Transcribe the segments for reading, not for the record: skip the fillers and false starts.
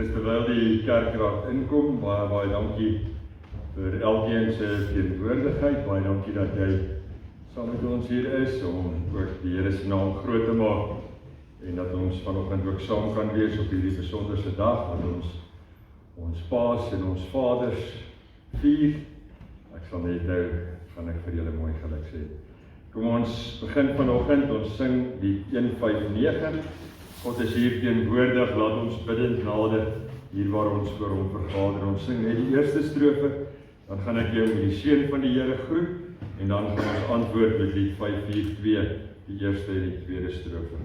Dis terwyl die kerkraad inkom, baie dankie vir elkeen se teenwoordigheid, baie dankie dat jy saam met ons hier is, om ook die Here se naam groot te maak, en dat ons vanoggend ook saam kan wees op hierdie besonderse dag, wat ons paas en ons vaders vier. Ek sal net nou, gaan ek vir julle mooi geluk sê. Kom ons begin vanoggend, ons sing die 159, God is hier teenwoordig, laat ons bidend nader, hier waar ons voor hom vergader. Ons sing net die eerste strofe, dan gaan ek jou met die seën van die Here groet, en dan gaan ons antwoord met lied 542, die eerste en die tweede strofe.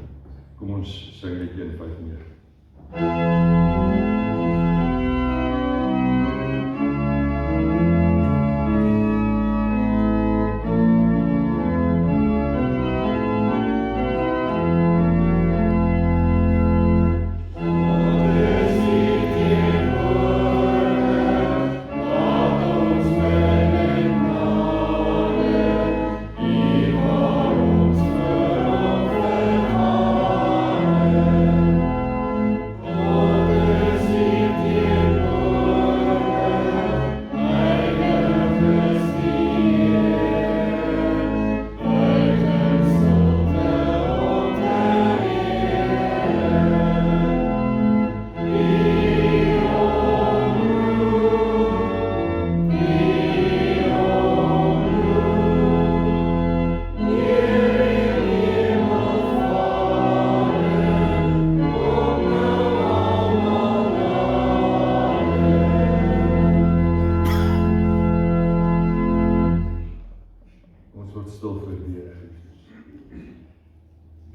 Kom ons sing lied 159.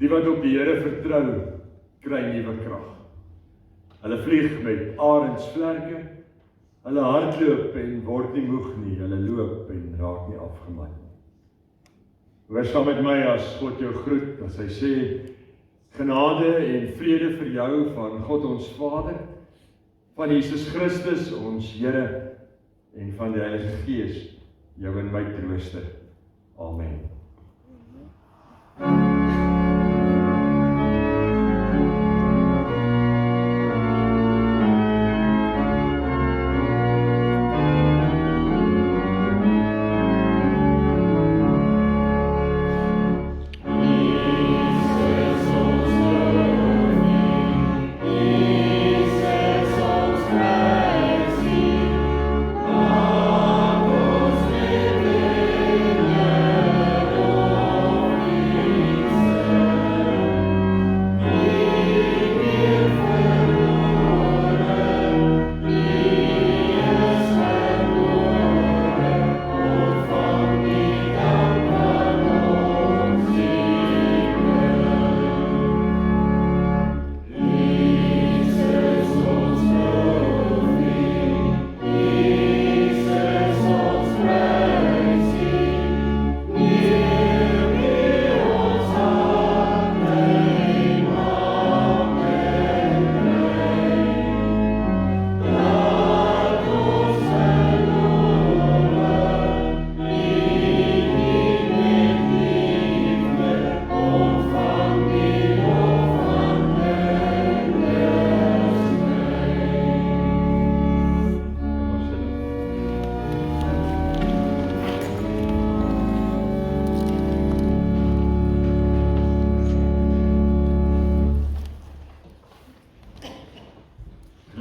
Die wat op die Here vertrou, kry nuwe krag. Hulle vlieg met arendsvlerke, hulle hardloop en word nie moeg nie, hulle loop en raak nie afgemat nie. Hoor saam met my as God jou groet, as hy sê, genade en vrede vir jou van God ons Vader, van Jesus Christus ons Here en van die Heilige Gees, jou en my trooster. Amen.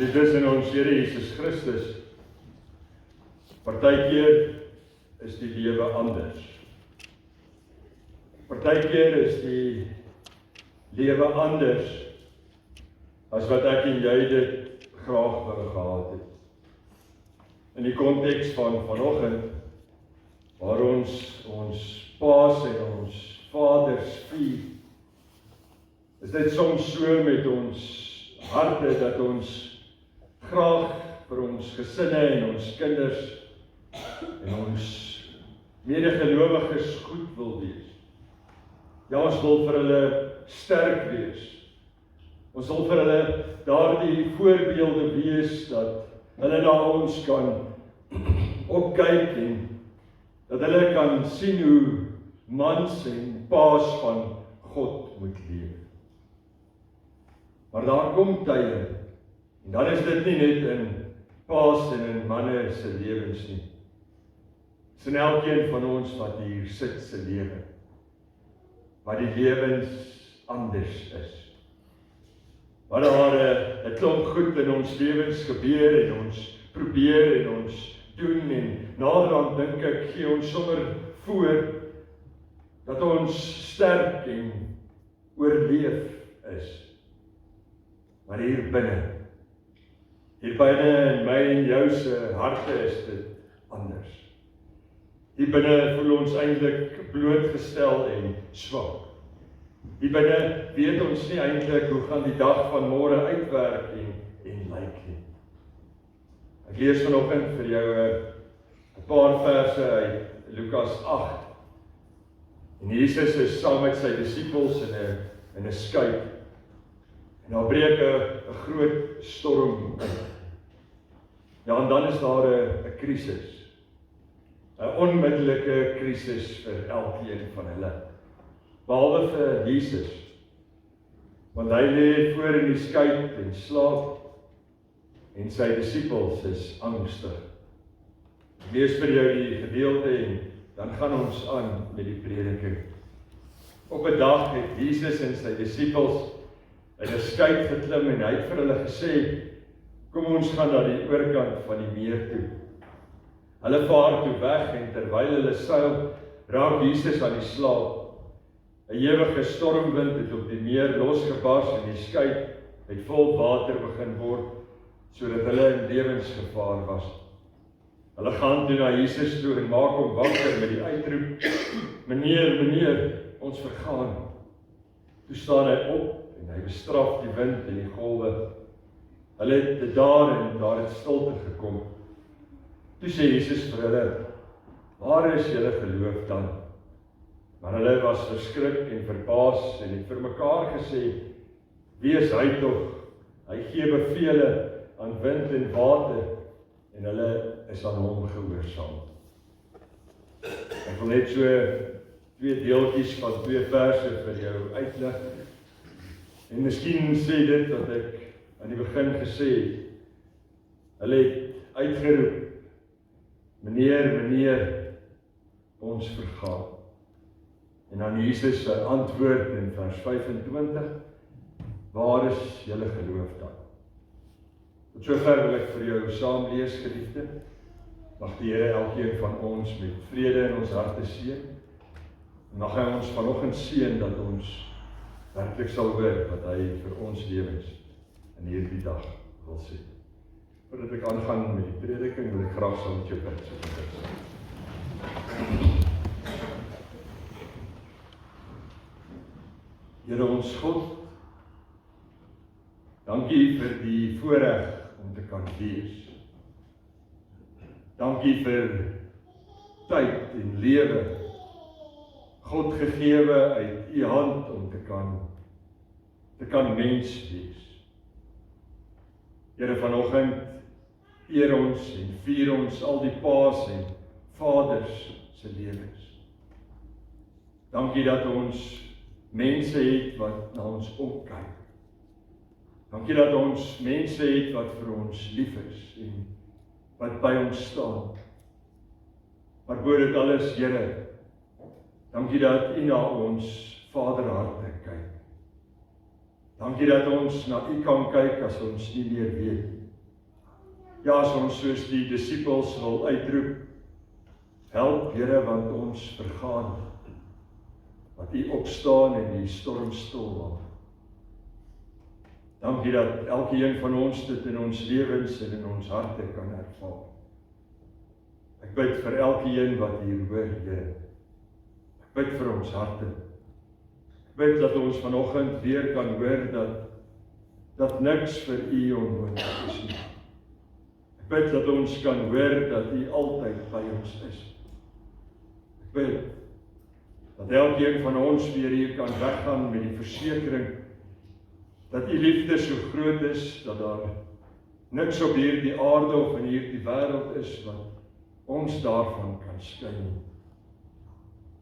Liefdes in ons Here Jesus Christus, partykeer is die lewe anders. Partykeer is die lewe anders as wat ek en jy dit graag wou gehad het. In die konteks van vanoggend, waar ons paas en ons vaders vier, is dit soms so met ons harte dat ons graag vir ons gesinne en ons kinders en ons medegelowiges goed wil wees. Ja, ons wil vir hulle sterk wees. Ons wil vir hulle daardie voorbeelde wees dat hulle na ons kan opkyk en dat hulle kan sien hoe mans en paas van God moet leef. Maar daar kom tye En dan is dit nie net in paas en in manne se lewens nie. Dit is in elkeen van ons wat hier sit se lewe, waar die lewens anders is. Waar daar 'n klomp goed in ons lewens gebeur en ons probeer en ons doen en naderhand dink ek gee ons sommer voor dat ons sterk en oorleef is. Maar hier binne in my en jou se harte is dit anders. Hier binne voel ons eintlik blootgestel en swak. Hier binne weet ons nie eintlik hoe gaan die dag van môre uitwerk en lyk nie. Ek lees vanoggend vir jou 'n paar verse uit Lukas 8. En Jesus is saam met sy disippels in 'n skip. En daar breek 'n groot storm uit. Ja, en dan is daar 'n krisis. 'n Onmiddellike krisis vir elkeen van hulle. Behalwe vir Jesus. Want hy lê voor in die skip en slaap. En sy disippels is angstig. Ek lees vir jou die gedeelte en dan gaan ons aan met die prediking. Op 'n dag het Jesus en sy disippels in 'n skip geklim en hy het vir hulle gesê, kom ons gaan na die oorkant van die meer toe. Hulle vaar toe weg en terwyl hulle seil, raak Jesus aan die slaap. 'n Ewige stormwind het op die meer losgebars en die skip het vol water begin word, sodat hulle in lewensgevaar was. Hulle gaan toe na Jesus toe en maak hom wakker met die uitroep, Meneer, ons vergaan. Toe staan hy op en hy bestraf die wind en die golwe. Hulle het daar het stilte gekom. Toe sê Jesus vir hulle, waar is julle geloof dan? Maar hulle was verskrik en verbaas en het vir mekaar gesê, wie is hy tog? Hy gee bevele aan wind en water en hulle is aan hom gehoorsaam. Ek wil net so 2 deeltjies van 2 verse vir jou uitlig. En miskien sê dit wat ek aan die begin gesê het. Hulle het uitgeroep, Meneer, ons vergaan. En dan Jesus se antwoord in vers 25, waar is julle geloof dan? Tot sover wil ek vir jou saam lees, geliefde. Mag die Here elkeen van ons met vrede in ons harte seën. En mag hy ons vanoggend seën dat ons werklik sal hoor wat hy vir ons lewens in hierdie dag wil sê. Voordat ek aangaan met die prediking, wil ek graag saam met jou bid. Here ons God, dankie vir die voorreg om te kan wees. Dankie vir tyd en lewe, God gegewe uit u hand om te kan mens wees. Here, vanoggend eer ons en vier ons al die paas en vaders se lewens. Dankie dat ons mense het wat na ons opkyk. Dankie dat ons mense het wat vir ons lief is en wat by ons staan. Maar bo dit alles, Here, dankie dat u na ons vaderharte kyk. Dankie dat ons na u kan kyk as ons nie meer weet. Ja, as ons soos die disippels wil uitroep, help Here, want ons vergaan. Dat u opstaan en die storm stil maak. Dankie dat elkeen van ons dit in ons lewens en in ons harte kan ervaar. Ek bid vir elkeen wat hier hoor, Here. Ek bid vir ons harte. Ek bid dat ons vanoggend weer kan hoor dat niks vir u onmoontlik is nie. Ek bid dat ons kan hoor dat u altyd by ons is. Ek bid dat elkeen van ons weer hier kan weggaan met die versekering dat u liefde so groot is, dat daar niks op hierdie aarde of in hierdie wêreld is wat ons daarvan kan skei nie.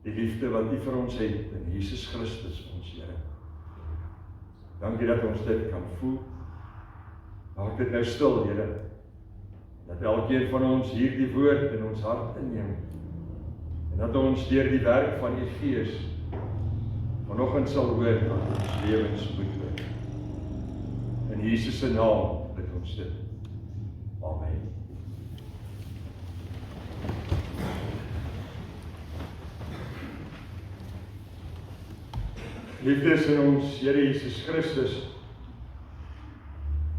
Die liefde wat u vir ons het in Jesus Christus ons Here. Dankie dat ons dit kan voel, Maak dit nou stil, Here, dat elkeen van ons hierdie woord in ons hart inneem, en dat ons deur die werk van die Gees vanoggend sal hoor dat ons lewens moet word. In Jesus se naam bid ons dit. Amen. Liefdes in ons Here Jesus Christus.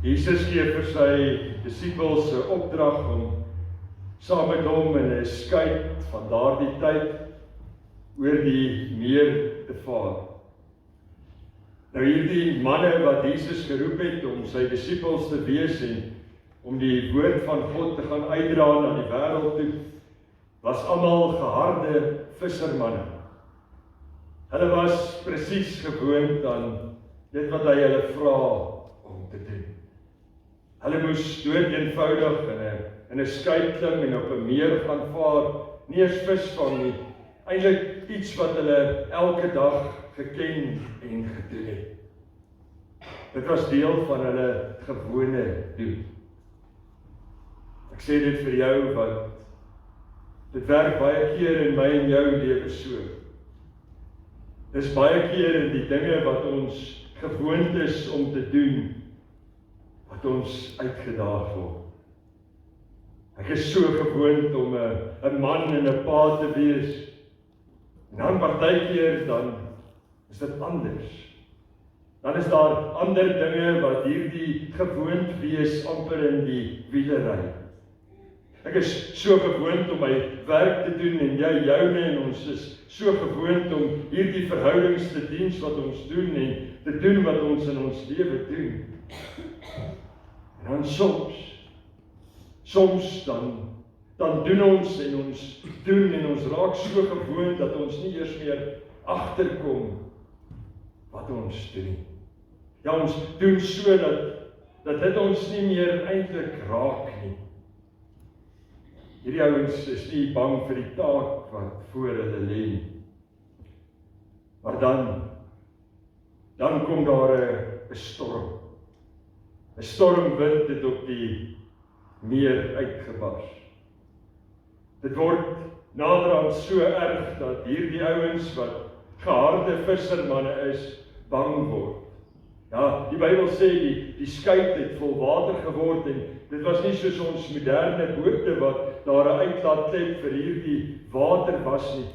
Jesus gee vir sy disippels 'n opdrag om saam met hom in 'n skei van daardie tyd oor die meer te vaar. Nou hierdie manne wat Jesus geroep het om sy disippels te wees en om die woord van God te gaan uitdra na die wêreld toe, was almal geharde vissermanne. Hulle was presies gewoond aan dit wat hy hulle vra om te doen. Hulle moes dood eenvoudig in 'n skei klim en op 'n meer gaan vaar, nie eens vis vang nie, eintlik iets wat hulle elke dag geken en gedoen het. Dit was deel van hulle gewone doen. Ek sê dit vir jou, want dit werk baie keer in my en jou lewe so. Dis baie keer in die dinge wat ons gewoond is om te doen, wat ons uitgedaag word. Ek is so gewoond om 'n man en 'n pa te wees, en dan partykeer dan is dit anders. Dan is daar ander dinge wat hierdie gewoond wees amper in die wiele ry. Ek is so gewoond om my werk te doen en jy joune, en ons is so gewoond om hierdie verhoudings te dien wat ons doen en te doen wat ons in ons lewe doen. En dan soms dan doen ons en ons doen en ons raak so gewoond dat ons nie eers meer agterkom wat ons doen nie. Ja, ons doen so dat dit ons nie meer eintlik raak nie. Hierdie ouens is nie bang vir die taak wat voor hulle lê nie. Maar dan kom daar 'n storm. 'n Stormwind het op die meer uitgebars. Dit word naderhand so erg dat hierdie ouens wat geharde vissermanne is, bang word. Ja, die Bybel sê die skei het vol water geword, en dit was nie soos ons moderne bote wat daar 'n uitlaatklep vir hierdie water was nie.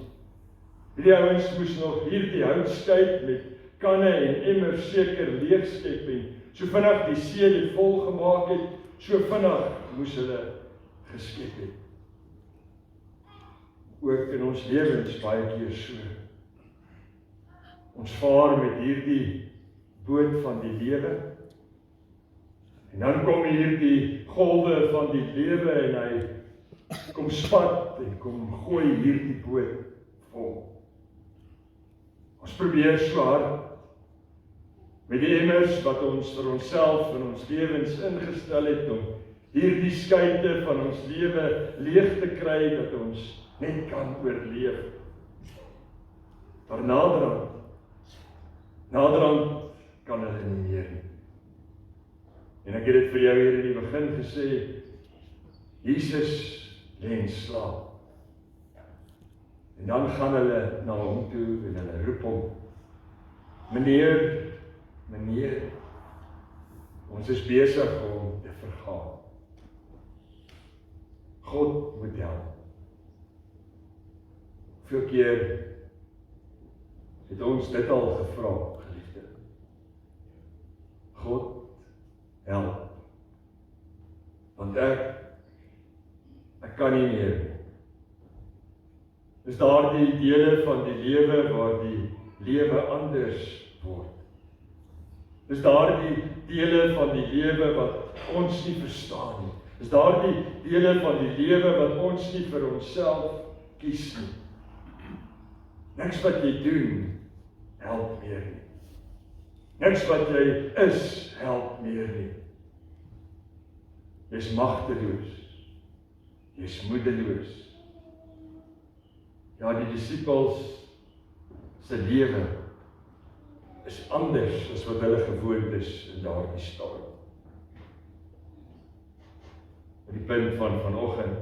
Hierdie ouens moes nog hierdie houtskei met kanne en emmers seker leegskep, en so vinnig die see dit vol gemaak het, so vinnig moes hulle geskep het. Ook in ons lewens baie keer so. Ons vaar met hierdie boot van die lewe, en dan kom hierdie golwe van die lewe en hy kom spat en kom gooi hierdie boot vol. Ons probeer so hard met die emmers wat ons vir onsself en ons lewens ingestel het om hierdie skeite van ons lewe leeg te kry, dat ons net kan oorleef. Maar naderhand kan hulle nie meer nie. En ek het dit vir jou hier in die begin gesê, Jesus lê in slaap. En dan gaan hulle na hom toe en hulle roep hom, Meneer, ons is besig om te vergaan. God moet help. Hoeveel keer het ons dit al gevra, geliefde? God, help. Want ek kan nie meer. Is daar die dele van die lewe waar die lewe anders word? Is daar die dele van die lewe wat ons nie verstaan nie? Is daar die dele van die lewe wat ons nie vir onsself kies nie? Niks wat jy doen, help meer nie. Niks wat jy is, help meer nie. Jy is magteloos. Jy is moedeloos. Ja, die disippels se lewe is anders as wat hulle gewoond is in daardie storm. die punt van vanoggend.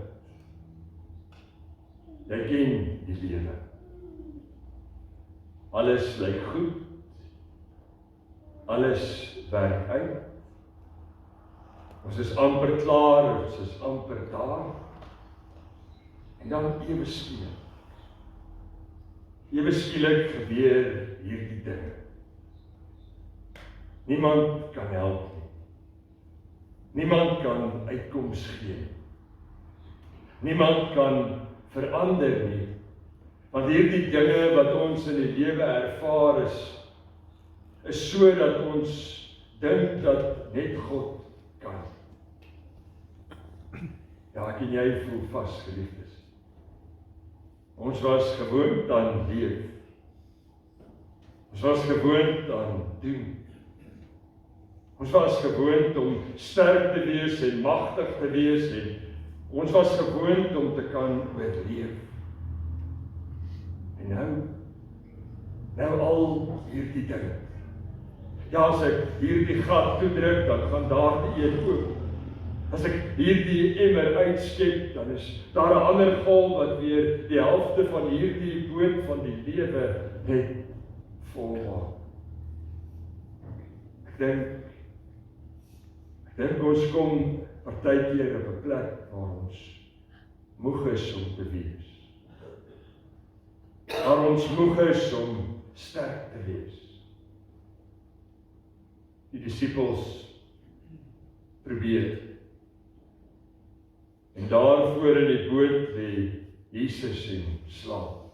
Jy ken die lewe. Alles lyk goed. Alles werk uit. Ons is amper klaar, ons is amper daar. En dan ewe skielik gebeur hierdie dinge. Niemand kan help nie. Niemand kan uitkoms gee. Niemand kan verander nie. Want hierdie dinge wat ons in die lewe ervaar is sodat ons dink dat net God kan. Ja, ek en jy voel vas, geliefdes. Ons was gewoond aan leef. Ons was gewoond aan doen. Ons was gewoond om sterk te wees en magtig te wees en ons was gewoond om te kan oorleef. En nou al hierdie dinge. Ja, as ek hierdie gat toedruk, dan gaan daar die een oop. As ek hierdie emmer uitskep, dan is daar 'n ander golf wat weer die helfte van hierdie boot van die lewe net volmaak. Ek dink ons kom partykeer op 'n plek waar ons moeg is om te wees. Waar ons moeg is om sterk te wees. Die disippels probeer. En daar voor in die boot lê Jesus en slaap.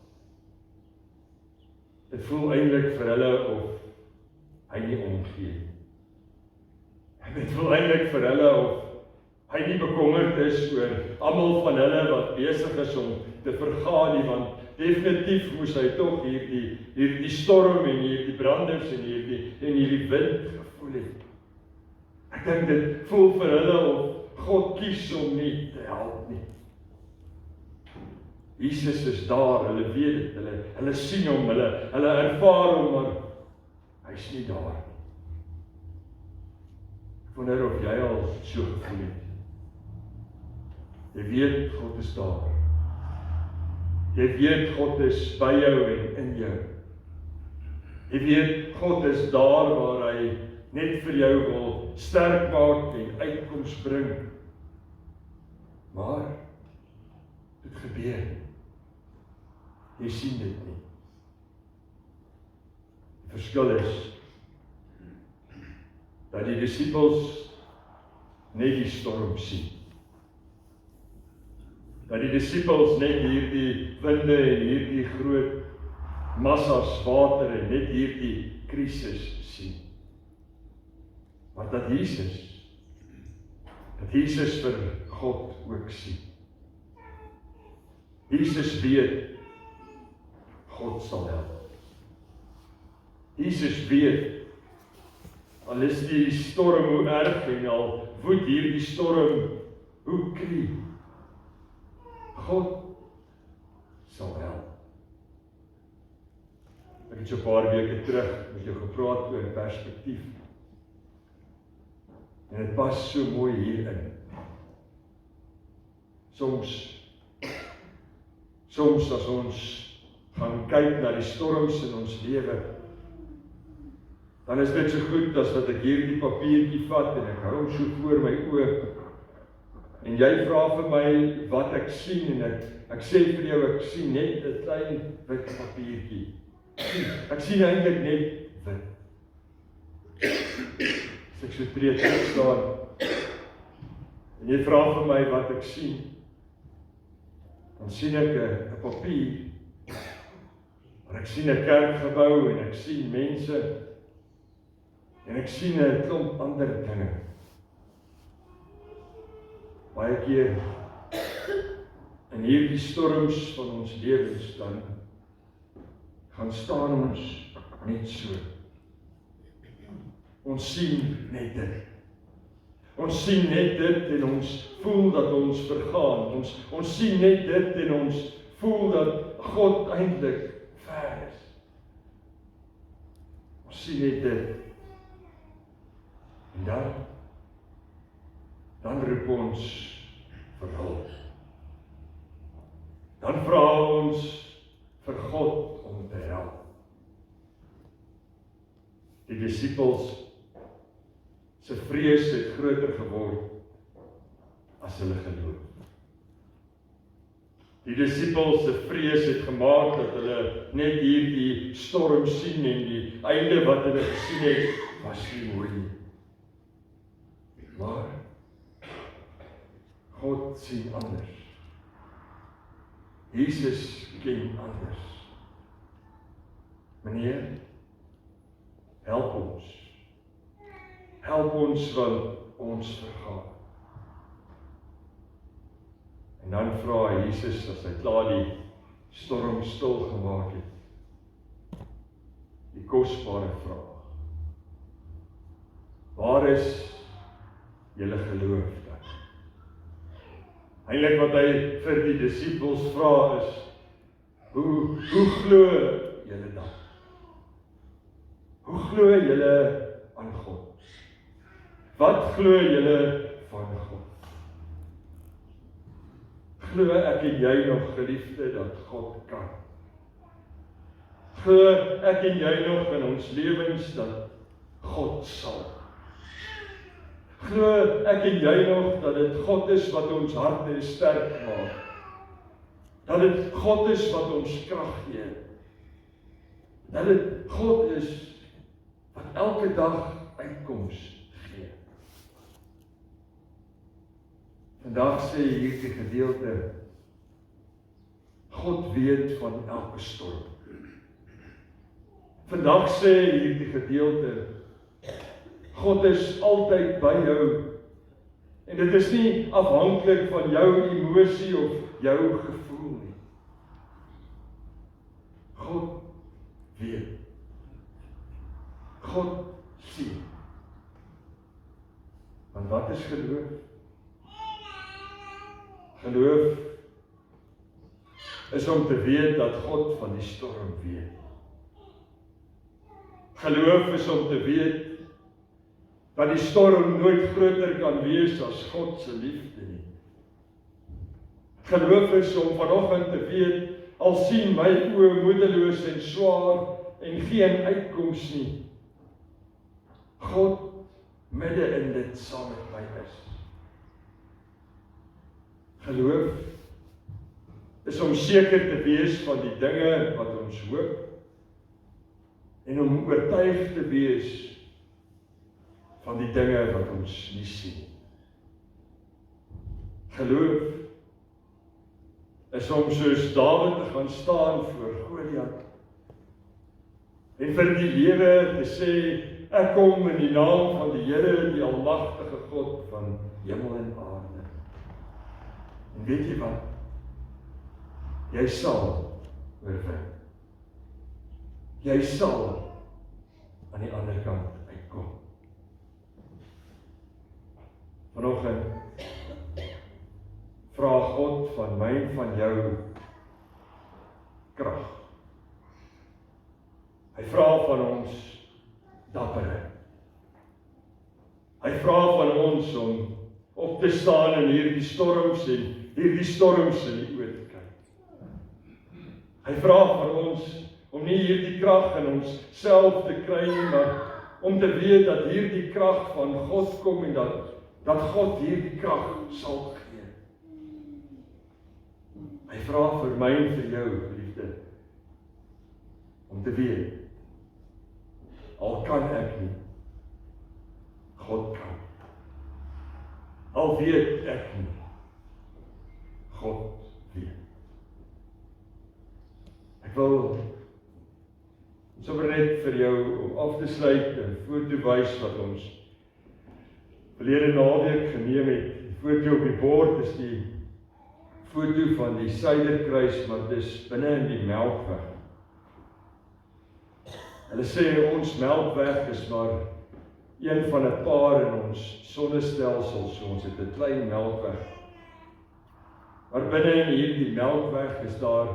Dit voel eintlik vir hulle of hy nie omgee. Dit voel eintlik vir hulle of hy nie bekommerd is oor almal van hulle wat besig is om te vergaan nie, want definitief moes hy tog hierdie storm en hierdie branders en hierdie wind gevoel het. Ek dink dit voel vir hulle of God kies om nie te help nie. Jesus is daar, hulle weet dit, hulle sien hom, hulle ervaar hom, maar hy's nie daar nie. Ek wonder of jy al so gevoel het. Jy weet God is daar. Jy weet God is by jou en in jou. Jy weet God is daar waar hy net vir jou wil sterk maak en uitkoms bring. Maar dit gebeur. Jy sien dit nie. Die verskil is dat die disippels net die storm sien. Dat die disippels net hierdie winde en hierdie groot massas water en net hierdie krisis sien. Maar dat Jesus vir God ook sien. Jesus weet, God sal help. Jesus weet, al is die storm hoe erg en al woed hierdie storm hoe krie, God sal help. Ek het so 'n paar weke terug met jou gepraat oor perspektief. En dit pas so mooi hierin. Soms as ons gaan kyk na die storms in ons lewe, dan is dit so goed as wat ek hierdie papiertjie vat en ek hou hom so voor my oë. En jy vra vir my wat ek sien en ek sê vir jou ek sien net 'n klein wit papiertjie. Ek sien eintlik net wit. As ek so breed staan en jy vra vir my wat ek sien, dan sien ek 'n papier. Maar ek sien 'n kerkgebou en ek sien mense en ek sien 'n klomp ander dinge. Baie keer in hierdie storms van ons lewens dan gaan staan ons net so. Ons sien net dit. Ons sien net dit en ons voel dat ons vergaan. Ons sien net dit en ons voel dat God eintlik ver is. Ons sien net dit. En dan roep ons vir hulp. Dan vra ons vir God om te help. Die disippels se vrees het groter geword as hulle geloof. Die disippels se vrees het gemaak dat hulle net hierdie storm sien en die einde wat hulle gesien het, was nie mooi nie. Maar God sien anders. Jesus ken anders. Meneer, help ons. Help ons want ons vergaan. En dan vra Jesus as hy klaar die storm stil gemaak het, die kosbare vraag: waar is julle geloof dan? Eintlik wat hy vir die disippels vra is: hoe glo julle dan? Hoe glo julle aan God? Wat glo julle van God? Glo ek en jy nog, geliefde, dat God kan? Glo ek en jy nog in ons lewens dat God sal? Glo ek en jy nog dat dit God is wat ons harte sterk maak? Dat dit God is wat ons krag gee? Dat dit God is wat elke dag uitkoms gee? Vandag sê hierdie gedeelte, God weet van elke storm. Vandag sê hierdie gedeelte, God is altyd by jou. En dit is nie afhanklik van jou emosie of jou gevoel nie. God weet. God sien. Want wat is geloof? Geloof is om te weet dat God van die storm weet. Geloof is om te weet dat die storm nooit groter kan wees as God se liefde nie. Geloof is om vanoggend te weet, al sien my oë moedeloos en swaar en geen uitkoms nie, God midde in dit saam met my is. Geloof is om seker te wees van die dinge wat ons hoop en om oortuig te wees van die dinge wat ons nie sien. Geloof is om soos Dawid te gaan staan voor Goliat en vir die lewe te sê, ek kom in die naam van die Here, die almagtige God van hemel en aarde. En weet jy wat? Jy sal oorwin. Jy sal aan die ander kant uitkom. Vanoggend vra God van my en van jou krag. Hy vra van ons dapperheid. Hy vra van ons om op te staan in hierdie storms en hierdie storms in die oë te kyk. Hy vra van ons om nie hierdie krag in ons self te kry nie, maar om te weet dat hierdie krag van God kom en dat God hierdie krag sal gee. Hy vra vir my en vir jou, liefde, om te weet, al kan ek nie, God kan. Al weet ek nie, God weet. Ek wil sommer net vir jou om af te sluit 'n foto wys wat ons verlede naweek geneem het. Die foto op die bord is die foto van die Suiderkruis, maar dit is binne in die Melkweg. Hulle sê ons Melkweg is maar een van 'n paar in ons sonnestelsel, so ons het 'n klein Melkweg. Maar binne in hierdie Melkweg is daar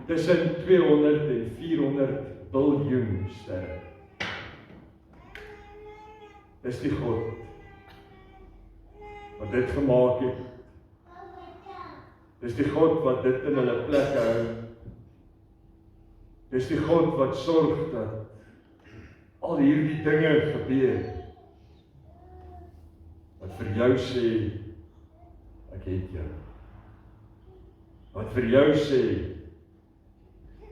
tussen 200 en 400 biljoen sterre. Dis die God wat dit gemaak het Dis die God wat dit in hulle plek hou. Dis die God wat sorg dat al hierdie dinge gebeur. Wat vir jou sê, ek het jou. Wat vir jou sê,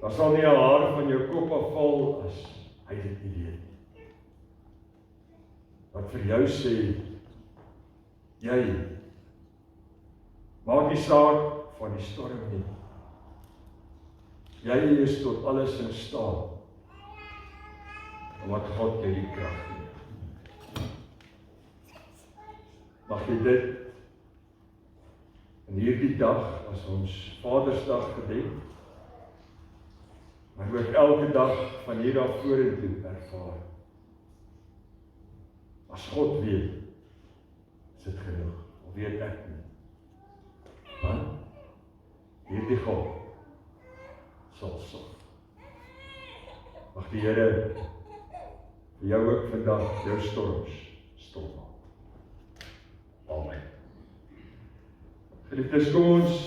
daar sal nie 'n haar van jou kop afval as hy dit nie weet nie. Wat vir jou sê, jy, maak nie saak van die storm nie. Jy is tot alles in staat, omdat God jou die krag gee. Mag jy dit in hierdie dag, as ons Vadersdag gedenk, maar ook elke dag van hier af vorentoe ervaar. As God weet, is dit genoeg, of weet ek nie. Want hierdie God sal sorg. Mag die Here vir jou ook vandag jou storms stil maak. Amen. Geliefdes, kom ons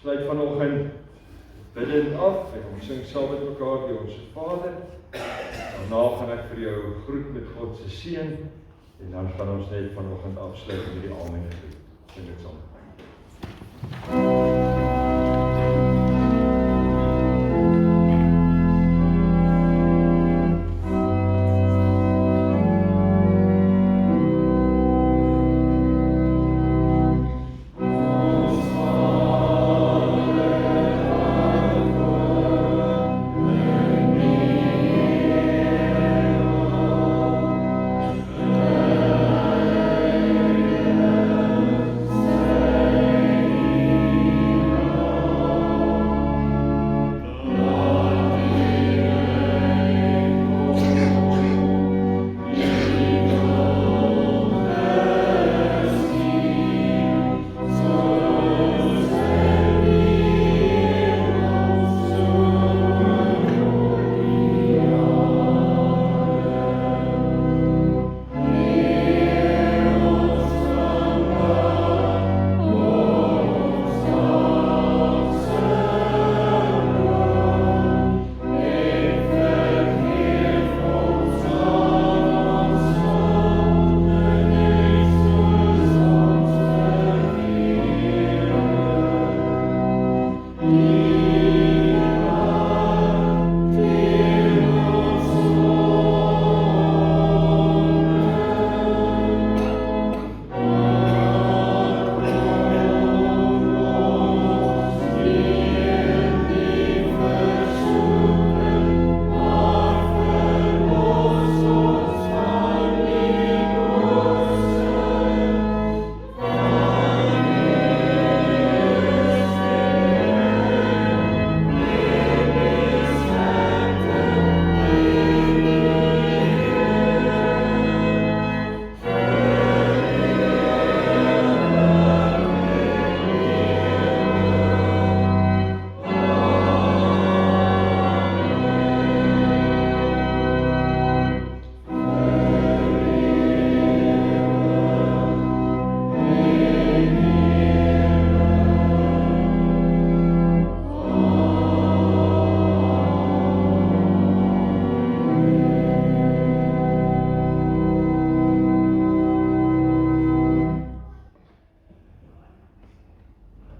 sluit vanoggend bidend af en ons sing saam met mekaar die Onse Vader. Daarna gaan ek vir jou groet met God se seën en dan gaan ons net vanoggend afsluit met die Amen gebed. Sing dit saam.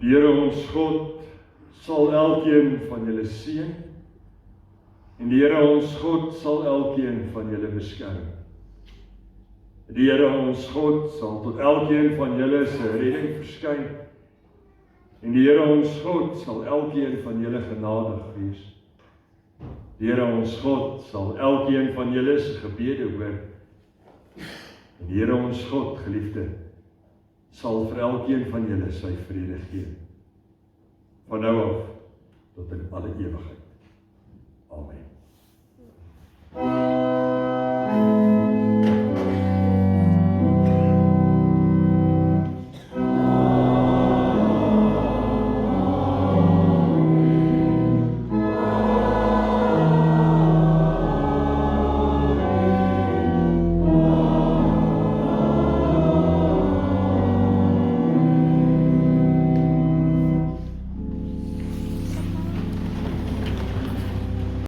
Die Here ons God sal elkeen van julle seën en die Here ons God sal elkeen van julle beskerm. Die Here ons God sal tot elkeen van julle se redding verskyn en die Here ons God sal elkeen van julle genadig wees. Die Here ons God sal elkeen van julle se gebede hoor. En die Here ons God, geliefde, sal vir elkeen van julle sy vrede gee. Van nou af tot in alle ewigheid. Amen.